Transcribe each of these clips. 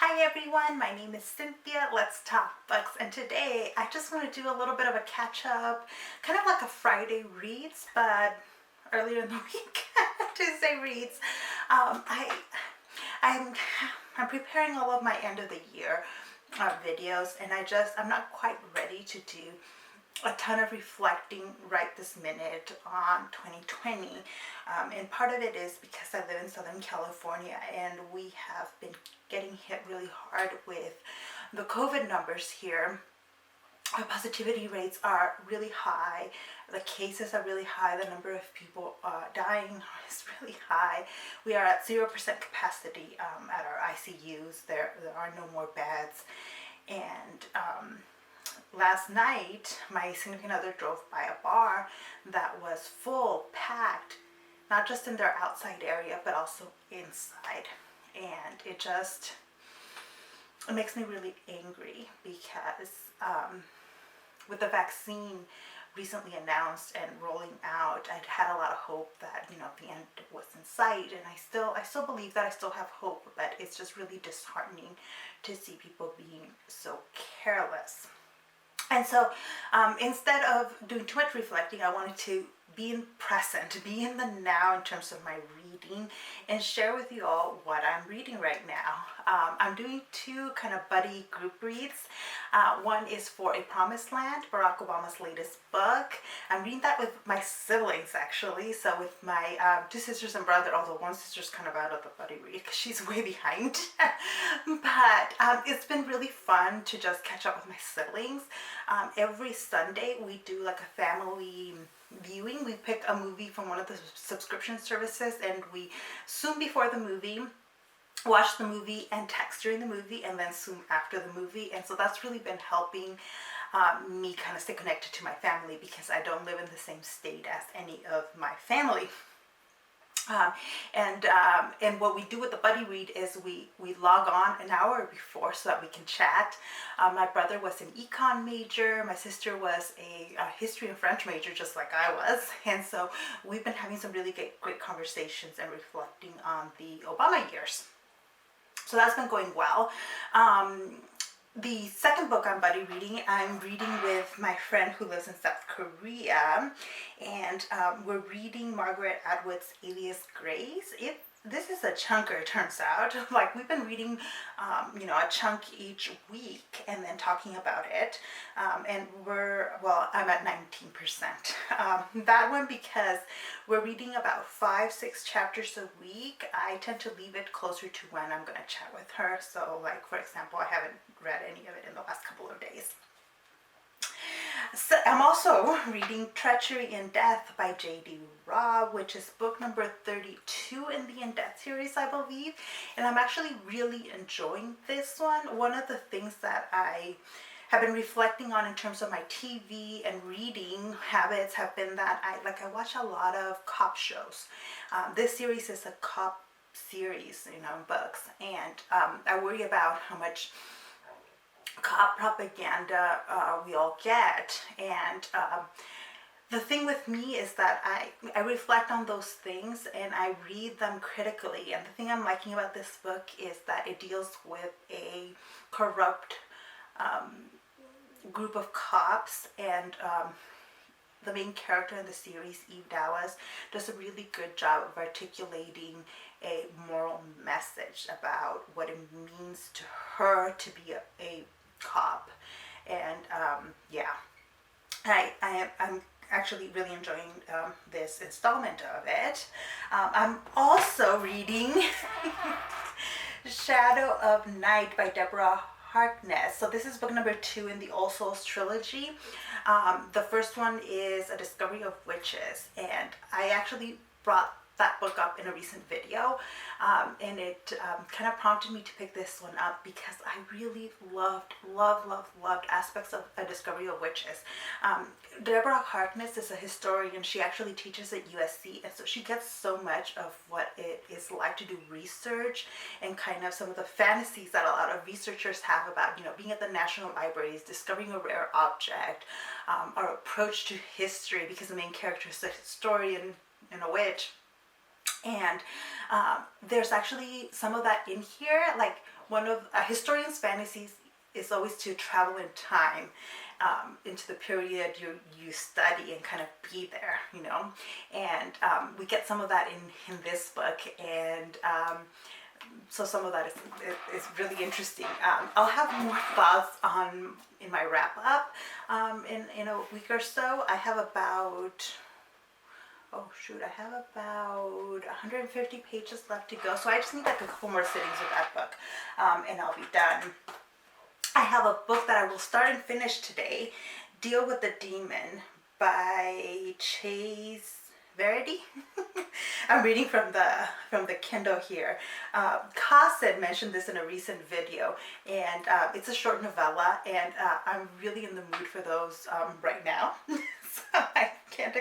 Hi everyone, my name is Cynthia. Let's talk books, and today I just want to do a little bit of a catch up, kind of like a Friday reads, but earlier in the week, Tuesday reads. I'm I'm preparing all of my end of the year videos, and I'm not quite ready to do a ton of reflecting right this minute on 2020. And part of it is because I live in Southern California and we have been getting hit really hard with the COVID numbers here. Our positivity rates are really high, the cases are really high, the number of people dying is really high. We are at 0% capacity at our ICUs. There are no more beds. And last night, my significant other drove by a bar that was full, packed, not just in their outside area, but also inside. And it makes me really angry because with the vaccine recently announced and rolling out, I'd had a lot of hope that the end was in sight, and I still believe that I still have hope, but it's just really disheartening to see people being so careless. And so instead of doing too much reflecting, I wanted to be in present, be in the now in terms of my reading, and share with you all what I'm reading right now. I'm doing two kind of buddy group reads. One is For a Promised Land, Barack Obama's latest book. I'm reading that with my siblings, actually. So with my two sisters and brother, although one sister's kind of out of the buddy read because she's way behind. But it's been really fun to just catch up with my siblings. Every Sunday we do like a family viewing. We pick a movie from one of the subscription services, and we Zoom before the movie, watch the movie, and text during the movie, and then Zoom after the movie. And so that's really been helping me kind of stay connected to my family, because I don't live in the same state as any of my family. And what we do with the buddy read is we log on an hour before so that we can chat. My brother was an econ major. My sister was a history and French major, just like I was. And so we've been having some really great conversations and reflecting on the Obama years. So that's been going well. The second book I'm reading with my friend who lives in South Korea, and we're reading Margaret Atwood's Alias Grace. This is a chunker, it turns out. Like, we've been reading, a chunk each week and then talking about it. And I'm at 19%. That one, because we're reading about 5-6 chapters a week, I tend to leave it closer to when I'm going to chat with her. So, like, for example, I haven't read any of it in the last couple of days. So I'm also reading Treachery in Death by J.D. Robb, which is book number 32 in the In Death series, I believe. And I'm actually really enjoying this one. One of the things that I have been reflecting on in terms of my TV and reading habits have been that I watch a lot of cop shows. This series is a cop series, books. And I worry about how much cop propaganda we all get. And the thing with me is that I reflect on those things and I read them critically. And the thing I'm liking about this book is that it deals with a corrupt group of cops, and the main character in the series, Eve Dallas, does a really good job of articulating a moral message about what it means to her to be a cop. And I'm actually really enjoying this installment of it. I'm also reading Shadow of Night by Deborah Harkness. So this is book number 2 in the All Souls trilogy. The first one is A Discovery of Witches, and I actually brought that book up in a recent video, and it kind of prompted me to pick this one up because I really loved aspects of A Discovery of Witches. Deborah Harkness is a historian. She actually teaches at USC, and so she gets so much of what it is like to do research and kind of some of the fantasies that a lot of researchers have about, being at the National Libraries, discovering a rare object, our approach to history, because the main character is a historian and a witch. And there's actually some of that in here. Like, one of a historian's fantasies is always to travel in time into the period you study and kind of be there, you know. And we get some of that in this book, and so some of that is really interesting. I'll have more thoughts on in my wrap up in a week or so. I have about, oh shoot, I have about 150 pages left to go. So I just need like a couple more sittings with that book and I'll be done. I have a book that I will start and finish today, Deal with the Demon by Chace. Verity. I'm reading from the Kindle here. Ka had mentioned this in a recent video, and it's a short novella, and I'm really in the mood for those right now. So I can't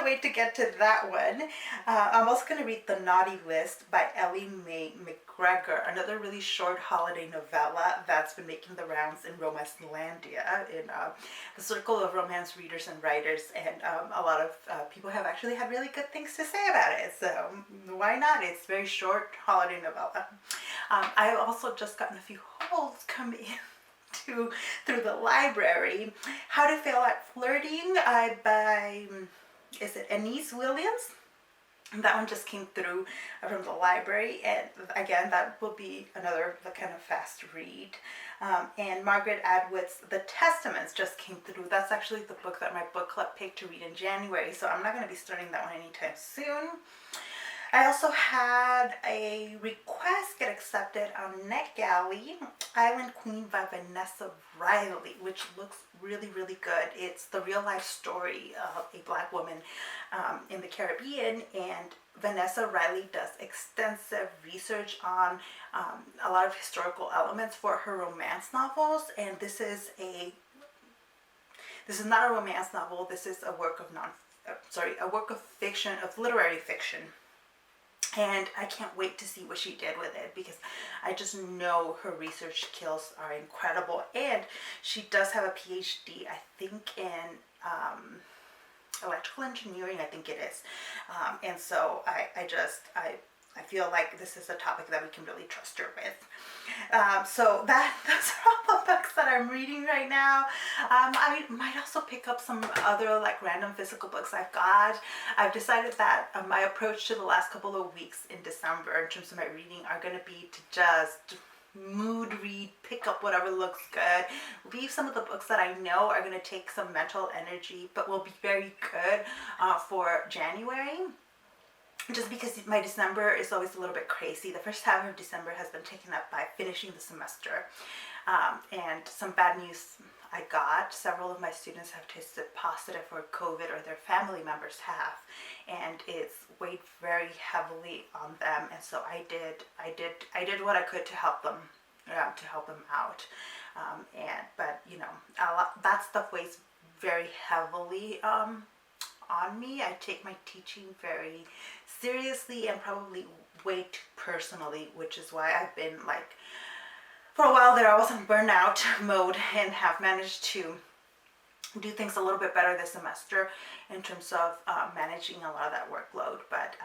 wait to get to that one. I'm also going to read The Naughty List by Ellie Mcgregor, another really short holiday novella that's been making the rounds in Romancelandia, in the circle of romance readers and writers, and a lot of people have actually had really good things to say about it, so why not? It's a very short holiday novella. I've also just gotten a few holds come in through the library. How to Fail at Flirting by, is it Denise Williams? That one just came through from the library, and again, that will be another kind of fast read. And Margaret Atwood's The Testaments just came through. That's actually the book that my book club picked to read in January, so I'm not going to be starting that one anytime soon. I also had a request get accepted on Netgalley, Island Queen by Vanessa Riley, which looks really, really good. It's the real life story of a Black woman in the Caribbean, and Vanessa Riley does extensive research on a lot of historical elements for her romance novels, and this is not a romance novel. This is a work of fiction, of literary fiction. And I can't wait to see what she did with it, because I just know her research skills are incredible. And she does have a PhD, I think, in electrical engineering, I think it is. And so I feel like this is a topic that we can really trust her with. So those are all the books that I'm reading right now. I might also pick up some other like random physical books I've got. I've decided that my approach to the last couple of weeks in December in terms of my reading are going to be to just mood read, pick up whatever looks good, leave some of the books that I know are going to take some mental energy but will be very good for January. Just because my December is always a little bit crazy. The first half of December has been taken up by finishing the semester. And some bad news I got. Several of my students have tested positive for COVID, or their family members have. And it's weighed very heavily on them. And so I did what I could to help them out. But you know, that stuff weighs very heavily on me. I take my teaching very seriously and probably way too personally, which is why I've been like, for a while there I was in burnout mode and have managed to do things a little bit better this semester in terms of managing a lot of that workload, but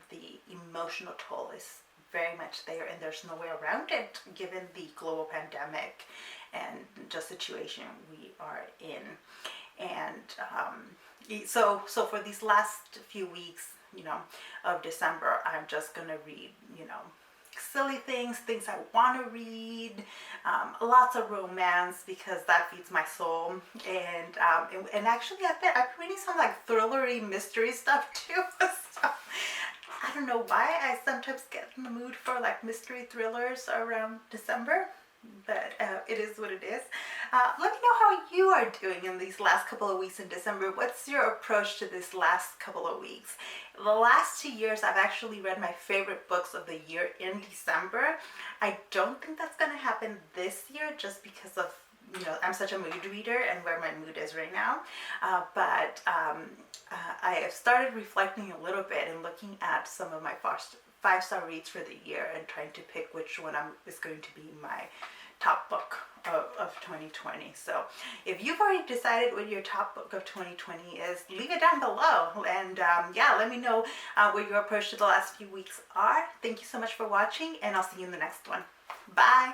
the emotional toll is very much there, and there's no way around it given the global pandemic and just situation we are in. And so for these last few weeks, you know, of December, I'm just gonna read, you know, silly things I want to read, lots of romance, because that feeds my soul, and actually I've been reading some like thrillery mystery stuff too. So I don't know why I sometimes get in the mood for like mystery thrillers around December, but it is what it is. Let me know how you are doing in these last couple of weeks in December. What's your approach to this last couple of weeks? The last 2 years, I've actually read my favorite books of the year in December. I don't think that's going to happen this year, just because of, you know, I'm such a mood reader and where my mood is right now. But I have started reflecting a little bit and looking at some of my five-star reads for the year and trying to pick which one is going to be my top book of 2020. So if you've already decided what your top book of 2020 is, leave it down below, and yeah, let me know what your approach to the last few weeks are. Thank you so much for watching, and I'll see you in the next one. Bye.